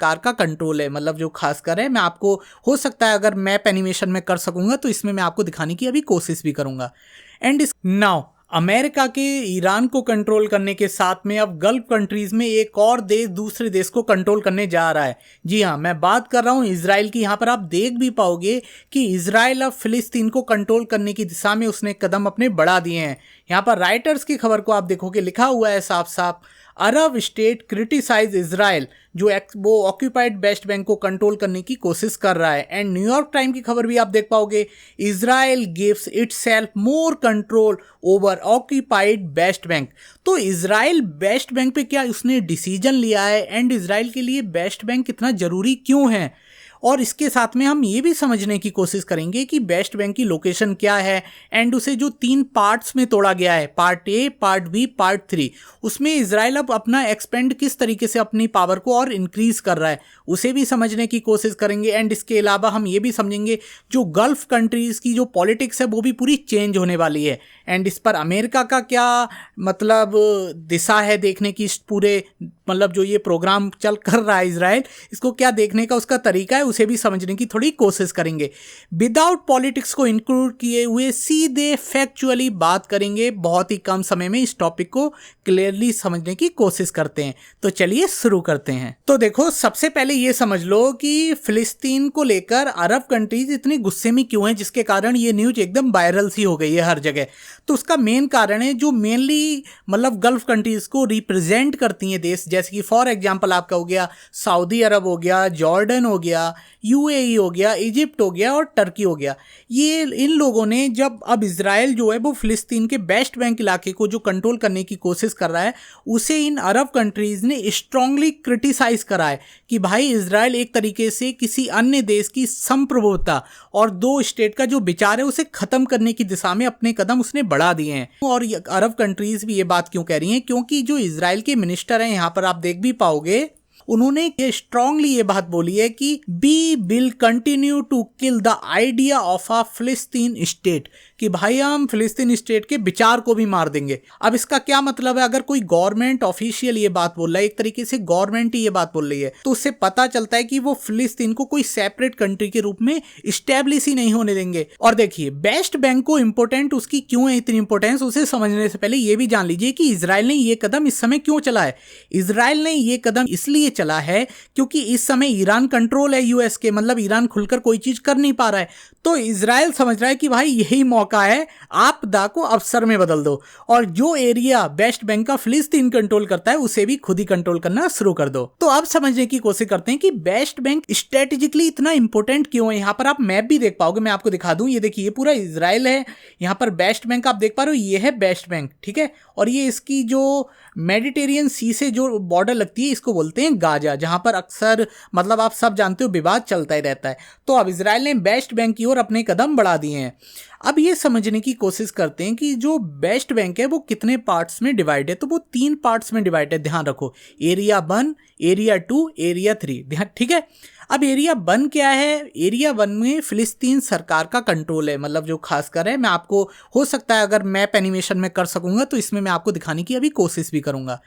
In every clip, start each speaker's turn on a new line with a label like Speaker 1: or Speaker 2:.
Speaker 1: Car का control है, मतलब जो खासकर है। मैं आपको हो सकता है अगर मैप एनिमेशन में कर सकूंगा तो इसमें मैं आपको दिखाने की अभी कोशिश भी करूंगा। एंड इस नाउ अमेरिका के ईरान को कंट्रोल करने के साथ में अब गल्फ कंट्रीज में एक और देश दूसरे देश को कंट्रोल करने जा रहा है। जी हाँ, मैं बात कर रहा हूँ इजराइल की। यहाँ पर आप देख भी पाओगे कि इजराइल अब फिलिस्तीन को कंट्रोल करने की दिशा में उसने कदम अपने बढ़ा दिए हैं। यहाँ पर राइटर्स की खबर को आप देखोगे, लिखा हुआ है साफ साफ, अरब स्टेट क्रिटिसाइज इजराइल, जो वो ऑक्यूपाइड वेस्ट बैंक को कंट्रोल करने की कोशिश कर रहा है। एंड न्यूयॉर्क टाइम की खबर भी आप देख पाओगे, Israel gives itself more control over occupied West Bank. तो इजराइल वेस्ट बैंक पे क्या उसने डिसीजन लिया है, एंड इजराइल के लिए वेस्ट बैंक कितना जरूरी क्यों है, और इसके साथ में हम ये भी समझने की कोशिश करेंगे कि वेस्ट बैंक की लोकेशन क्या है, एंड उसे जो 3 पार्ट्स में तोड़ा गया है, part A, part B, part 3, उसमें इजराइल अब अपना एक्सपेंड किस तरीके से अपनी पावर को और इंक्रीज कर रहा है, उसे भी समझने की कोशिश करेंगे। एंड इसके अलावा हम ये भी समझेंगे जो गल्फ कंट्रीज की जो पॉलिटिक्स है वो भी पूरी चेंज होने वाली है, एंड इस पर अमेरिका का क्या मतलब दिशा है देखने की, इस पूरे मतलब जो ये प्रोग्राम चल कर रहा है इजराइल, इसको क्या देखने का उसका तरीका है, उसे भी समझने की थोड़ी कोशिश करेंगे। विदाउट पॉलिटिक्स को इंक्लूड किए हुए सीधे फैक्चुअली बात करेंगे। बहुत ही कम समय में इस टॉपिक को क्लियरली समझने की कोशिश करते हैं। तो चलिए शुरू करते हैं। तो देखो, सबसे पहले ये समझ लो कि फिलिस्तीन को लेकर अरब कंट्रीज इतनी गुस्से में क्यों हैं, जिसके कारण ये न्यूज एकदम वायरल सी हो गई है हर जगह। तो उसका मेन कारण है जो मेनली मतलब गल्फ कंट्रीज को रिप्रेजेंट करती हैं देश, जैसे कि फॉर एग्जांपल आपका हो गया सऊदी अरब हो गया, जॉर्डन हो गया, यूएई हो गया, इजिप्ट हो गया और टर्की हो गया। ये इन लोगों ने जब अब इजराइल जो है वो फिलिस्तीन के वेस्ट बैंक इलाके को जो कंट्रोल करने की कोशिश कर रहा है, उसे इन अरब कंट्रीज ने स्ट्रांगली क्रिटिसाइज करा है कि भाई इजराइल एक तरीके से किसी अन्य देश की संप्रभुता और 2 स्टेट का जो विचार है उसे खत्म करने की दिशा में अपने कदम उसने बढ़ा दिए हैं। और अरब कंट्रीज भी ये बात क्यों कह रही हैं, क्योंकि जो इजराइल के मिनिस्टर हैं, यहाँ पर आप देख भी पाओगे, उन्होंने ये स्ट्रांगली ये बात बोली है कि we will continue to kill the idea of a Palestine state, कि भाई हम फिलिस्तीन स्टेट के विचार को भी मार देंगे। अब इसका क्या मतलब है, अगर कोई गवर्नमेंट ऑफिशियल ये बात बोल रहा है, एक तरीके से गवर्नमेंट ही ये बात बोल रही है, तो उससे पता चलता है कि वो फिलिस्तीन को कोई सेपरेट कंट्री के रूप में स्टैब्लिश ही नहीं होने देंगे। और देखिए, वेस्ट बैंक को इंपॉर्टेंट उसकी क्यों है इतनी इंपॉर्टेंस, उसे समझने से पहले ये भी जान लीजिए कि इजराइल ने ये कदम इस समय क्यों चला है। इजराइल ने ये कदम इसलिए चला है क्योंकि इस समय ईरान कंट्रोल है यूएस के, मतलब ईरान खुलकर कोई चीज कर नहीं पा रहा है। तो इजराइल समझ रहा है कि भाई यही मौका है, आपदा को अवसर में बदल दो, और जो एरिया वेस्ट बैंक का फिलिस्तीन कंट्रोल करता है उसे भी खुद ही कंट्रोल करना शुरू कर दो। तो अब समझने की कोशिश करते हैं कि वेस्ट बैंक स्ट्रेटेजिकली इतना इंपॉर्टेंट क्यों है। यहाँ पर आप मैप भी देख पाओगे, मैं आपको दिखा दूं, ये देखिए ये पूरा इजराइल है, यहाँ पर वेस्ट बैंक आप देख पा रहे हो, ये है वेस्ट बैंक, ठीक है। और ये इसकी जो मेडिटेरियन सी से जो बॉर्डर लगती है इसको बोलते हैं गाजा, जहां पर अक्सर मतलब आप सब जानते हो विवाद चलता ही रहता है। तो अब इजराइल ने वेस्ट बैंक की ओर अपने कदम बढ़ा दिए हैं। अब ये समझने की कोशिश करते हैं कि जो वेस्ट बैंक है वो कितने पार्ट्स में डिवाइड है। तो वो 3 पार्ट्स में डिवाइड है, ध्यान रखो, एरिया 1, एरिया 2, एरिया 3, ध्यान, ठीक है। अब एरिया 1 क्या है, एरिया 1 में फिलिस्तीन सरकार का कंट्रोल है, मतलब जो खासकर है। मैं आपको हो सकता है अगर मैप एनिमेशन में कर सकूंगा तो इसमें मैं आपको दिखाने की अभी कोशिश भी करूंगा।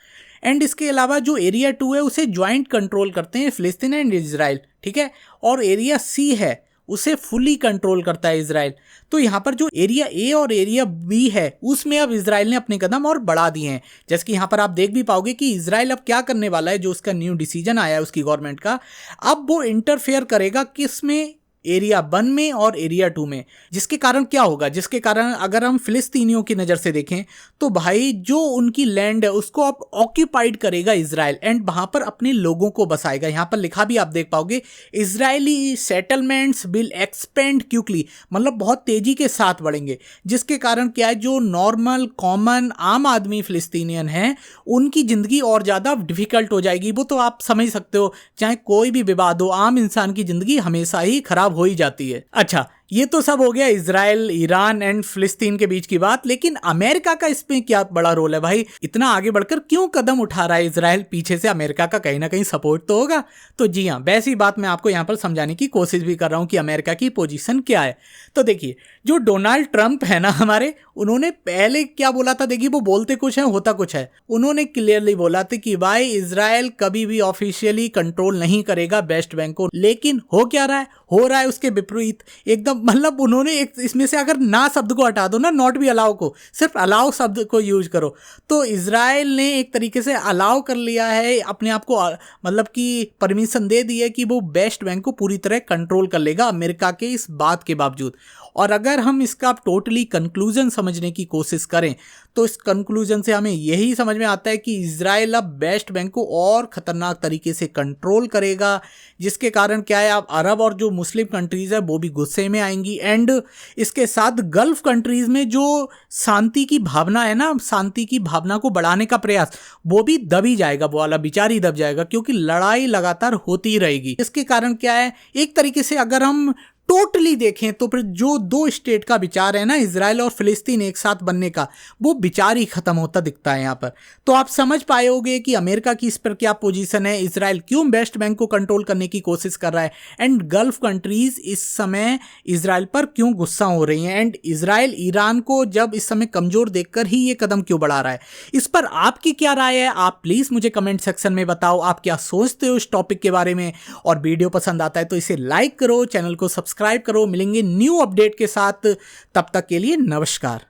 Speaker 1: एंड इसके अलावा जो एरिया 2 है उसे ज्वाइंट कंट्रोल करते हैं फिलिस्तीन एंड इजराइल, ठीक है। और एरिया सी है उसे फुली कंट्रोल करता है इजराइल। तो यहाँ पर जो एरिया ए और एरिया बी है उसमें अब इजराइल ने अपने कदम और बढ़ा दिए हैं। जैसे कि यहाँ पर आप देख भी पाओगे कि इजराइल अब क्या करने वाला है, जो उसका न्यू डिसीजन आया है उसकी गवर्नमेंट का, अब वो इंटरफेयर करेगा किस में, एरिया 1 में और एरिया 2 में। जिसके कारण क्या होगा, जिसके कारण अगर हम फिलिस्तीनियों की नज़र से देखें तो भाई जो उनकी लैंड है उसको अब ऑक्यूपाइड करेगा इजराइल, एंड वहां पर अपने लोगों को बसाएगा। यहाँ पर लिखा भी आप देख पाओगे, Israeli settlements will expand quickly, मतलब बहुत तेजी के साथ बढ़ेंगे। जिसके कारण क्या है, जो नॉर्मल कॉमन आम आदमी फिलिस्तीनियन है उनकी जिंदगी और ज़्यादा डिफिकल्ट हो जाएगी। वो तो आप समझ सकते हो, चाहे कोई भी विवाद हो, आम इंसान की जिंदगी हमेशा ही खराब हो ही जाती है। अच्छा, ये तो सब हो गया इजराइल, ईरान एंड फिलिस्तीन के बीच की बात, लेकिन अमेरिका का इसमें क्या बड़ा रोल है भाई? इतना आगे बढ़कर क्यों कदम उठा रहा है इजराइल? पीछे से अमेरिका का कहीं ना कहीं सपोर्ट तो होगा। तो जी हाँ, वैसी बात मैं आपको यहाँ पर समझाने की कोशिश भी कर रहा हूँ कि अमेरिका की पोजीशन क्या है। तो देखिए, जो डोनाल्ड ट्रंप है ना हमारे, उन्होंने पहले क्या बोला था? देखिए, वो बोलते कुछ है होता कुछ है। उन्होंने क्लियरली बोला था कि भाई इजराइल कभी भी ऑफिशियली कंट्रोल नहीं करेगा वेस्ट बैंक को, लेकिन हो क्या रहा है? हो रहा है उसके विपरीत एकदम। मतलब उन्होंने एक इसमें से अगर ना शब्द को हटा दो ना, नॉट भी अलाउ को, सिर्फ अलाउ शब्द को यूज करो, तो इजराइल ने एक तरीके से अलाउ कर लिया है अपने आप को, मतलब कि परमिशन दे दी है कि वो वेस्ट बैंक को पूरी तरह कंट्रोल कर लेगा अमेरिका के इस बात के बावजूद। और अगर हम इसका टोटली कंक्लूजन समझने की कोशिश करें तो इस कंक्लूजन से हमें यही समझ में आता है कि इजराइल अब वेस्ट बैंक को और खतरनाक तरीके से कंट्रोल करेगा, जिसके कारण क्या है, अब अरब और जो मुस्लिम कंट्रीज है वो भी गुस्से में आएंगी। एंड इसके साथ गल्फ कंट्रीज में जो शांति की भावना है ना, शांति की भावना को बढ़ाने का प्रयास, वो भी दबी जाएगा, वो वाला विचार ही दब जाएगा, क्योंकि लड़ाई लगातार होती रहेगी। इसके कारण क्या है, एक तरीके से अगर हम टोटली देखें तो फिर जो दो स्टेट का विचार है ना, इजराइल और फिलिस्तीन एक साथ बनने का, वो विचार ही खत्म होता दिखता है यहाँ पर। तो आप समझ पाए होंगे कि अमेरिका की इस पर क्या पोजीशन है, इजराइल क्यों वेस्ट बैंक को कंट्रोल करने की कोशिश कर रहा है, एंड गल्फ कंट्रीज इस समय इजराइल पर क्यों गुस्सा हो रही हैं, एंड इजराइल ईरान को जब इस समय कमजोर देखकर ही ये कदम क्यों बढ़ा रहा है। इस पर आपकी क्या राय है? आप प्लीज मुझे कमेंट सेक्शन में बताओ, आप क्या सोचते हो इस टॉपिक के बारे में। और वीडियो पसंद आता है तो इसे लाइक करो, चैनल को सब्सक्राइब करो। मिलेंगे न्यू अपडेट के साथ, तब तक के लिए नमस्कार।